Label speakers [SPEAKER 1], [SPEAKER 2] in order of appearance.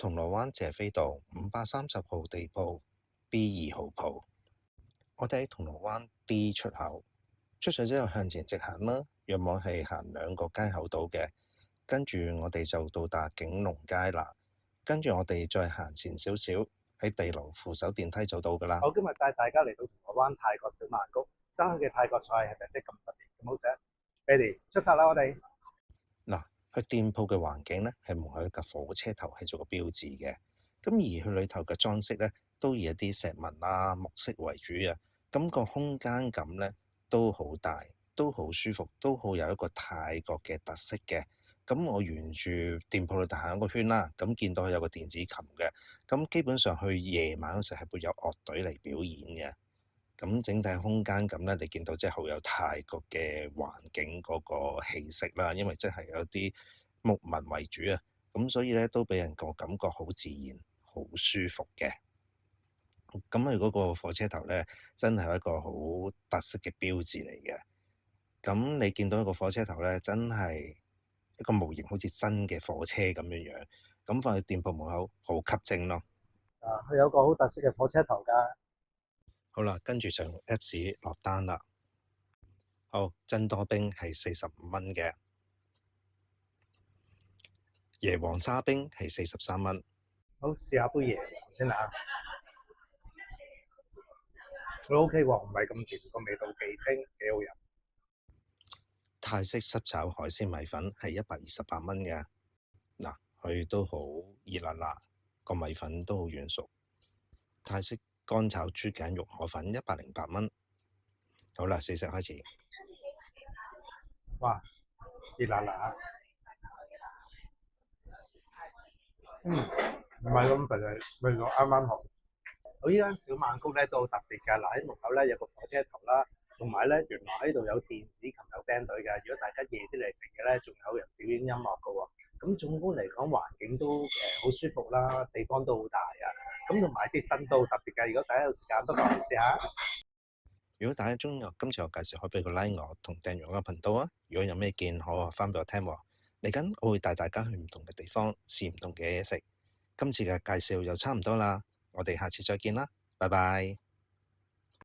[SPEAKER 1] 銅鑼灣謝斐道530號地鋪 B2號鋪。我哋喺銅鑼灣 D 出口出咗之後向前直行啦，約莫係行2個街口到嘅，跟住我哋就到達景隆街啦。跟住我哋再行前少少，喺地牢扶手電梯就到噶啦。
[SPEAKER 2] 我今日帶大家嚟到銅鑼灣泰國小曼谷，爭去嘅泰國菜係咪即係咁特別咁好食？Ready，出發啦！我哋
[SPEAKER 1] 嗱，去店鋪嘅環境咧係蒙喺一架火車頭係做個標誌嘅，咁而佢裏頭嘅裝飾咧都以一啲石紋啊、木飾為主啊，咁個空間感咧都好大，都好舒服，都好有一個泰國嘅特色嘅。咁我沿住店鋪裏頭行一個圈啦，咁見到佢有個電子琴嘅，咁基本上去夜晚嗰時係會有樂隊嚟表演嘅。咁整體空間感咧，你見到即係好有泰國嘅環境嗰個氣息啦，因為即係有啲木紋為主啊，咁所以咧都俾人個感覺好自然、好舒服嘅。咁佢嗰個火車頭咧，真係一個好特色嘅標誌嚟嘅。咁你見到一個火車頭咧，真係一個模型好似真嘅火車咁樣樣，咁放喺店鋪門口好吸睛咯。
[SPEAKER 2] 佢有個好特色嘅火車頭㗎。
[SPEAKER 1] 好啦，跟住就用 Apps 落單啦。好，珍多冰係45蚊嘅，椰皇沙冰係43蚊。
[SPEAKER 2] 好，試下杯椰皇先啦。佢 OK 喎，唔係咁甜，個味道幾清，幾好飲。
[SPEAKER 1] 泰式濕炒海鮮米粉係128蚊嘅。嗱，佢都好熱辣辣，個米粉都好軟熟。泰式乾炒豬頸肉河粉108蚊。好啦，試食開始。
[SPEAKER 2] 哇，熱辣辣。唔係咁肥膩，味道啱啱好。我依間小曼谷咧都好特別㗎，嗱喺門口咧有個火車頭啦，同埋咧原來喺度有電子琴有 band 隊嘅。如果大家夜啲嚟食嘅咧，仲有人表演音樂㗎喎。咁總觀嚟講，環境都好舒服啦，地方都好大啊。咁同埋啲燈都好特別㗎。如果大家有時間，不妨嚟試下。
[SPEAKER 1] 如果大家中意我今次我介紹，可以俾個 like 我同訂閱我嘅頻道啊。如果有咩見，可話翻俾我聽喎。嚟緊我會帶大家去唔同嘅地方試唔同嘅嘢食。今次嘅介紹又差唔多啦，我哋下次再見啦，拜拜。